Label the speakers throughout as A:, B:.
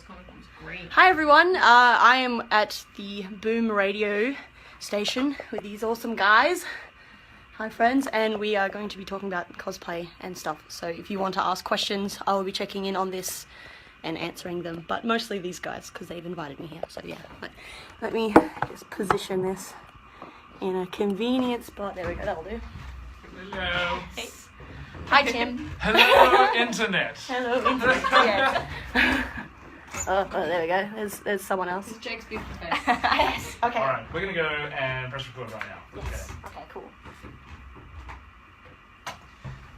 A: Girls Comic Book Green.
B: Hi everyone, I am at the Boom radio station with these awesome guys. Hi friends, and we are going to be talking about cosplay and stuff. So if you want to ask questions, I will be checking in on this and answering them. But mostly these guys, because they've invited me here. So yeah, let me just position this in a convenient spot. There we go, that'll do.
C: Hello.
B: Hey. Hi Tim.
C: Hello, Internet.
B: Hello Internet. Yeah. Oh, there we go. There's someone else.
A: It's Jake's beautiful face.
B: Yes. Okay.
C: Alright, we're going to go and press record right now.
B: Yes. Okay, cool.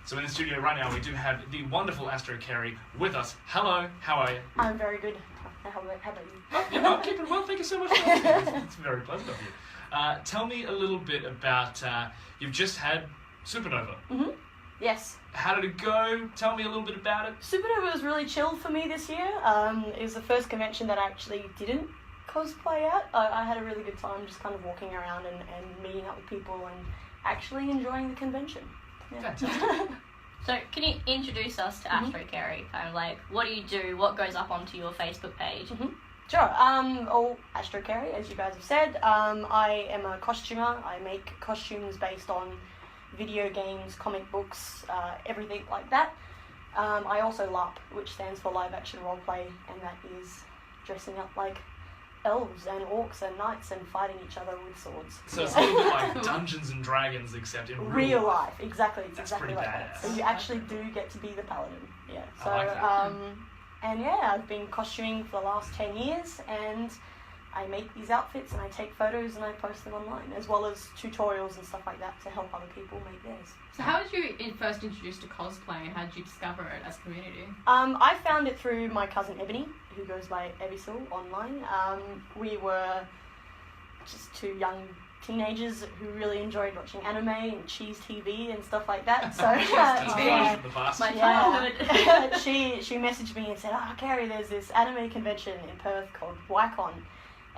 C: So in the studio right now, we do have the wonderful AstroKerrie with us. Hello, how are you?
B: I'm very good. How about you?
C: Yeah, I'm keeping well, thank you so much. It's very pleasant of you. Tell me a little bit about, you've just had Supernova.
B: Mm-hmm. Yes.
C: How did it go? Tell me a little bit about it.
B: Supernova was really chill for me this year. It was the first convention that I actually didn't cosplay at. I had a really good time just kind of walking around and meeting up with people and actually enjoying the convention. Yeah.
C: Fantastic.
D: So, can you introduce us to AstroKerrie? Kind of like, what do you do? What goes up onto your Facebook page?
B: Sure. AstroKerrie, as you guys have said. I am a costumer. I make costumes based on video games, comic books, everything like that. I also LARP, which stands for live action roleplay, and that is dressing up like elves and orcs and knights and fighting each other with swords.
C: So it's a little bit like Dungeons and Dragons, except in
B: real life. Exactly. It's
C: That's
B: exactly
C: pretty
B: like that.
C: badass.
B: So you actually do get to be the paladin. Yeah. So
C: I like that.
B: and yeah, I've been costuming for the last 10 years, and I make these outfits and I take photos and I post them online, as well as tutorials and stuff like that to help other people make theirs.
A: So how did you first introduced to cosplay, and how did you discover it as a community?
B: I found it through my cousin Ebony, who goes by Ebisil online. We were just two young teenagers who really enjoyed watching anime and cheese TV and stuff like that. So
D: My childhood.
B: she messaged me and said, "Oh, Kerrie, there's this anime convention in Perth called YCon,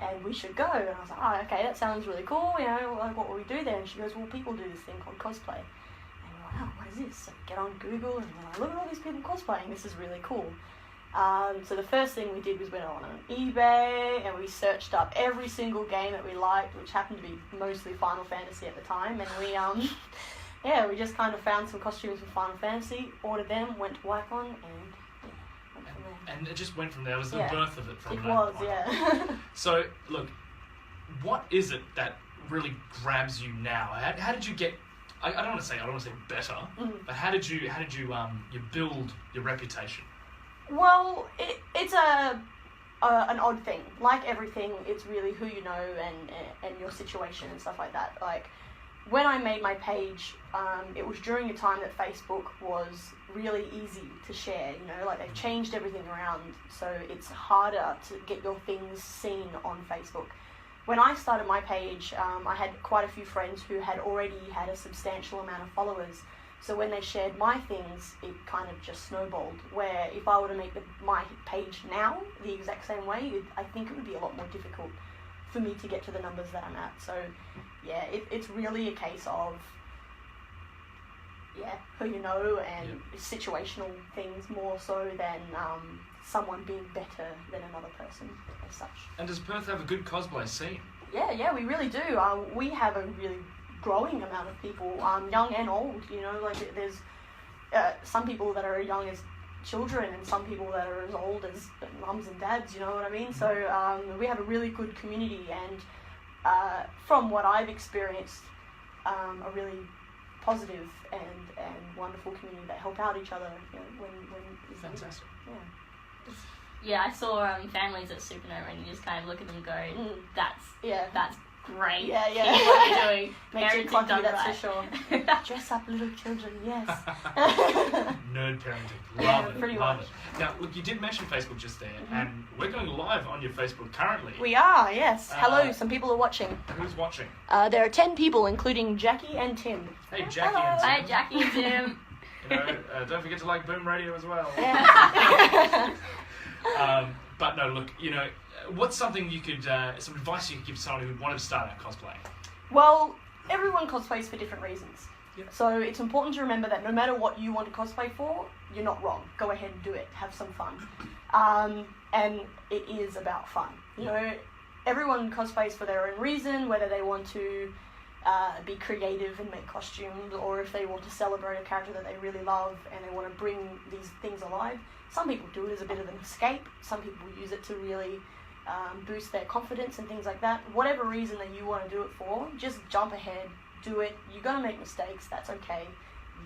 B: and we should go." And I was like, "Oh, okay, that sounds really cool. You know, like, what will we do there?" And she goes, "Well, people do this thing called cosplay." And we're like, "Oh, what is this?" So we get on Google and we're like, "Look at all these people cosplaying. This is really cool." So the first thing we did was went on eBay and we searched up every single game that we liked, which happened to be mostly Final Fantasy at the time, and we just kind of found some costumes for Final Fantasy, ordered them, went to YCon, and went from there.
C: And it just went from there. It was the birth of it from that.
B: It was,
C: point.
B: yeah.
C: So, look, what is it that really grabs you now? How did you get? I don't want to say better, but how did you build your reputation?
B: Well, it's an odd thing. Like everything, it's really who you know and your situation and stuff like that. Like, when I made my page, it was during a time that Facebook was really easy to share, you know, like they've changed everything around, so it's harder to get your things seen on Facebook. When I started my page, I had quite a few friends who had already had a substantial amount of followers. So when they shared my things, it kind of just snowballed, where if I were to make my page now the exact same way, I think it would be a lot more difficult for me to get to the numbers that I'm at. So yeah, it's really a case of who you know and situational things more so than someone being better than another person as such. And
C: does Perth have a good cosplay scene?
B: Yeah, we really do. We have a really growing amount of people, young and old, you know, like there's some people that are young as children and some people that are as old as mums and dads, you know what I mean? So we have a really good community, and from what I've experienced, a really positive and wonderful community that help out each other, you know, when it's
C: fantastic.
D: Yeah, I saw families at Supernova, and you just kind of look at them and go, that's great.
B: Yeah.
D: Keep what you're doing.
B: Makes you clunky, that's
D: right.
B: for sure. Dress up little children, yes.
C: Nerd parenting.
B: Yeah,
C: Love it.
B: pretty
C: Love
B: much.
C: it. Now, look, you did mention Facebook just there, and we're going live on your Facebook currently.
B: We are, yes. Hello, some people are watching.
C: Who's watching?
B: There are 10 people, including Jackie and Tim.
C: Hey, Jackie and Tim.
D: Hi, Jackie and Tim.
C: You know, don't forget to like Boom Radio as well.
B: Yeah.
C: But no, look, you know, what's something you could, some advice you could give someone who wanted to start out cosplaying?
B: Well, everyone cosplays for different reasons.
C: Yep.
B: So it's important to remember that no matter what you want to cosplay for, you're not wrong. Go ahead and do it. Have some fun. and it is about fun. You know, everyone cosplays for their own reason, whether they want to be creative and make costumes, or if they want to celebrate a character that they really love and they want to bring these things alive. Some people do it as a bit of an escape. Some people use it to really boost their confidence and things like that. Whatever reason that you want to do it for, just jump ahead, do it. You're going to make mistakes, that's okay.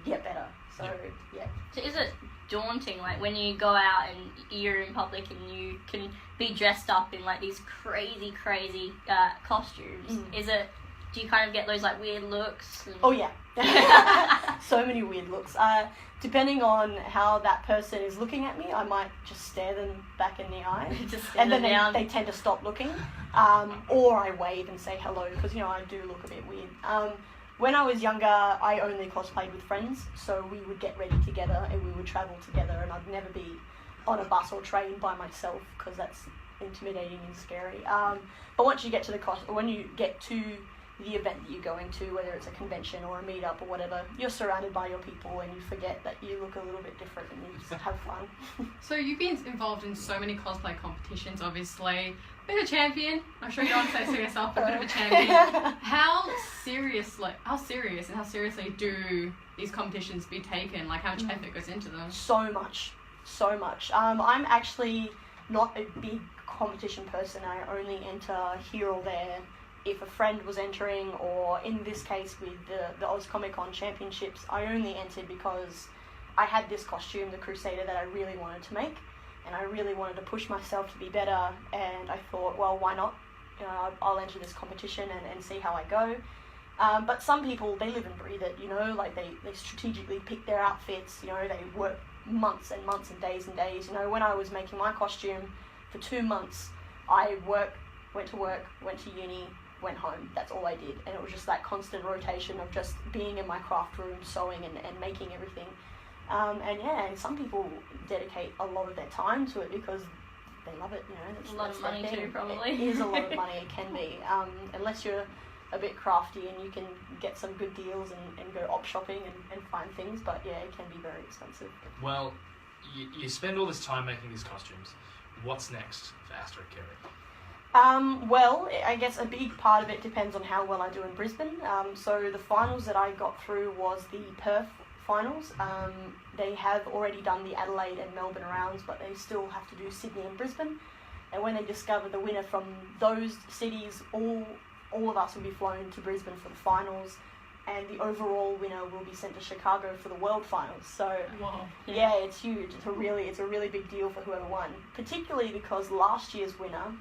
B: Get better. So, yeah.
D: So is it daunting, like, when you go out and you're in public and you can be dressed up in, like, these crazy costumes? Do you kind of get those, like, weird looks?
B: Oh, yeah. So many weird looks. Depending on how that person is looking at me, I might just stare them back in the eye. And then they tend to stop looking. Or I wave and say hello, because, you know, I do look a bit weird. When I was younger, I only cosplayed with friends, so we would get ready together and we would travel together, and I'd never be on a bus or train by myself, because that's intimidating and scary. But once you get to when you get to the event that you're going to, whether it's a convention or a meetup or whatever, you're surrounded by your people and you forget that you look a little bit different and you just have fun.
A: So you've been involved in so many cosplay competitions, obviously. A bit of a champion. I'm sure you don't want to say so yourself, but a bit of a champion. How serious and how seriously do these competitions be taken? Like, how much effort goes into them?
B: So much. I'm actually not a big competition person. I only enter here or there if a friend was entering, or in this case with the Oz Comic Con Championships, I only entered because I had this costume, the Crusader, that I really wanted to make, and I really wanted to push myself to be better, and I thought, well, why not? You know, I'll enter this competition and see how I go. But some people, they live and breathe it, you know, like they strategically pick their outfits, you know, they work months and months and days. You know, when I was making my costume for 2 months, I went to work, went to uni, went home. That's all I did. And it was just that constant rotation of just being in my craft room, sewing and making everything. And some people dedicate a lot of their time to it because they love it, you know.
D: It's a lot of money too, probably.
B: It is a lot of money, it can be. Unless you're a bit crafty and you can get some good deals and go op shopping and find things, but yeah, it can be very expensive.
C: Well, you spend all this time making these costumes. What's next for AstroKerrie?
B: Well, I guess a big part of it depends on how well I do in Brisbane. So the finals that I got through was the Perth finals. They have already done the Adelaide and Melbourne rounds, but they still have to do Sydney and Brisbane. And when they discover the winner from those cities, all of us will be flown to Brisbane for the finals, and the overall winner will be sent to Chicago for the World Finals. So, yeah, it's huge. It's a really big deal for whoever won. Particularly because last year's winner,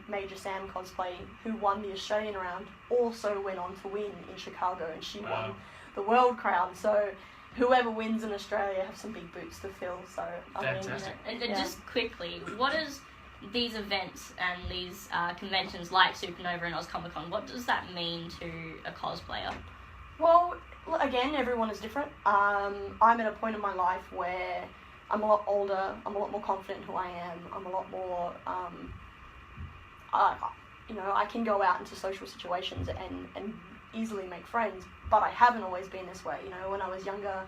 B: Major Sam Cosplay, who won the Australian round, also went on to win in Chicago, and she won the World crown. So, whoever wins in Australia have some big boots to fill. So,
C: fantastic.
D: And just quickly, what is these events and these conventions like Supernova and Oz Comic Con, what does that mean to a cosplayer?
B: Well, again, everyone is different. I'm at a point in my life where I'm a lot older, I'm a lot more confident in who I am, I'm a lot more, I can go out into social situations and easily make friends, but I haven't always been this way. You know, when I was younger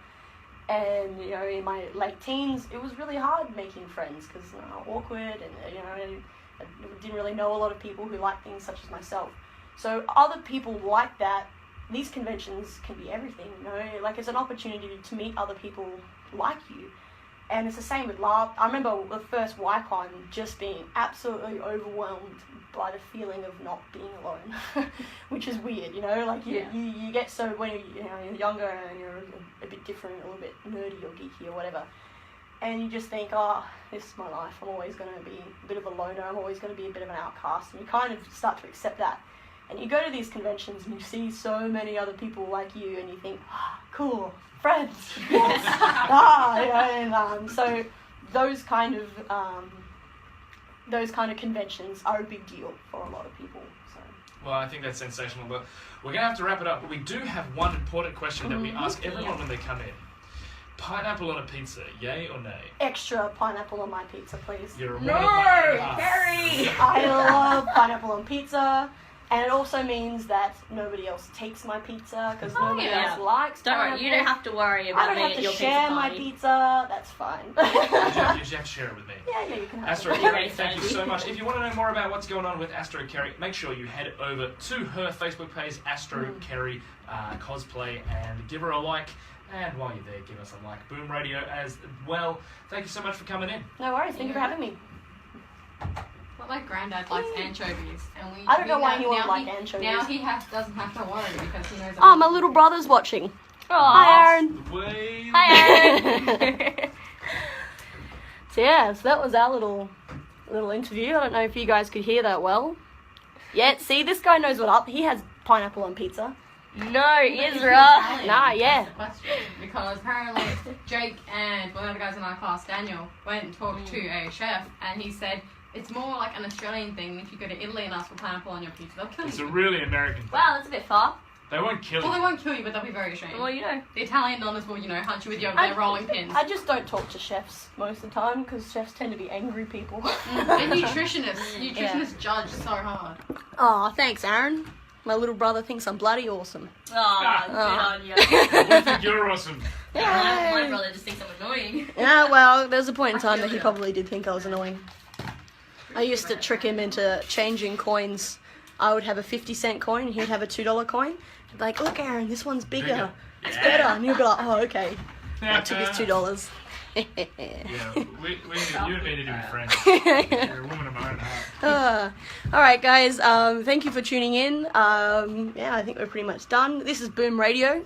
B: and, you know, in my late teens, it was really hard making friends because awkward and, you know, I didn't really know a lot of people who liked things such as myself. So other people like that. These conventions can be everything, you know, like it's an opportunity to meet other people like you. And it's the same with LARP. I remember the first YCon just being absolutely overwhelmed by the feeling of not being alone, which is weird, you know, like you get so, when you're younger and you're a bit different, a little bit nerdy or geeky or whatever, and you just think, oh, this is my life, I'm always going to be a bit of a loner, I'm always going to be a bit of an outcast, and you kind of start to accept that. And you go to these conventions and you see so many other people like you, and you think, cool, friends, yes. So those kind of conventions are a big deal for a lot of people. So.
C: Well, I think that's sensational, but we're going to have to wrap it up. But we do have one important question that we ask everyone when they come in. Pineapple on a pizza, yay or nay?
B: Extra pineapple on my pizza, please.
C: You're a
D: No,
C: Kerrie!
D: Kerrie!
B: I love pineapple on pizza. And it also means that nobody else takes my pizza because nobody
D: yeah.
B: else likes
D: Don't worry,
B: pineapple.
D: you don't have to worry
B: I
D: about
B: don't
D: me
B: have
D: at
B: to
D: your
B: share
D: pizza
B: my
D: party.
B: pizza. That's fine.
C: You have to share it with me.
B: Yeah, you can have
C: Astro
B: it.
C: Kerrie, thank you so much. If you want to know more about what's going on with Astro Kerrie, make sure you head over to her Facebook page, AstroKerrie Cosplay, and give her a like. And while you're there, give us a like. Boom Radio as well. Thank you so much for coming in.
B: No worries. Thank you for having me.
A: But my granddad likes anchovies, and
B: I don't know why he won't like anchovies.
A: Now he doesn't have to worry because he knows.
B: Oh, my little brother's watching.
D: Aw.
B: Hi, Aaron.
C: Way
D: Hi, Aaron.
B: So yeah, so that was our little interview. I don't know if you guys could hear that well. Yeah, see, this guy knows what up. He has pineapple on pizza.
D: No,
A: It's
D: Isra.
B: Nah, yeah.
A: That's the question. Because apparently Jake and one of the guys in our class, Daniel, went and talked to a chef, and he said it's more like an Australian thing. If you go to Italy and ask for pineapple on your pizza, they'll kill
C: It's a
A: you.
C: really American thing.
D: Wow, that's a bit far.
C: They won't kill
A: Well, they
C: you.
A: won't kill you, but they'll be very ashamed.
D: Well, you know.
A: The Italian donors will, hunt you with their rolling pins.
B: I just don't talk to chefs most of the time because chefs tend to be angry people.
A: And nutritionists judge so hard.
B: Oh, thanks, Aaron. My little brother thinks I'm bloody awesome.
D: Oh, good on you.
C: We think you're awesome.
D: My brother just thinks I'm annoying.
B: Yeah, well, there was a point in time that he probably did think I was annoying. I used to trick him into changing coins. I would have a 50-cent coin and he would have a $2 coin. I'd be like, look, Aaron, this one's bigger. It's better. And he'd be like, oh, okay. I took his $2.
C: Yeah, you and me need to be friends. You're a woman of my own heart.
B: All right, guys. Thank you for tuning in. Yeah, I think we're pretty much done. This is Boom Radio.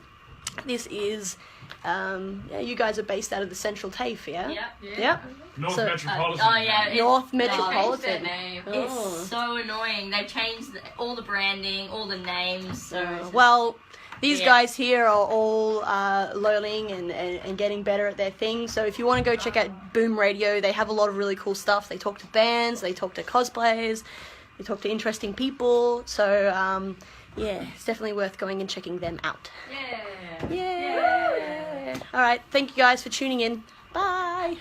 B: This is, you guys are based out of the Central TAFE, yeah?
D: Yep.
B: Yep.
C: North
B: So-
C: Metropolitan.
D: Oh, yeah. It's,
B: North
A: Changed their
B: Metropolitan.
A: name.
B: Oh.
D: It's so annoying. They changed all the branding, all the names. So it's just-
B: Well, these
D: Yeah.
B: guys here are all learning and getting better at their thing. So if you want to go check out Boom Radio, they have a lot of really cool stuff. They talk to bands, they talk to cosplayers, they talk to interesting people. So yeah, it's definitely worth going and checking them out.
A: Yeah.
B: Yeah. All right, thank you guys for tuning in. Bye.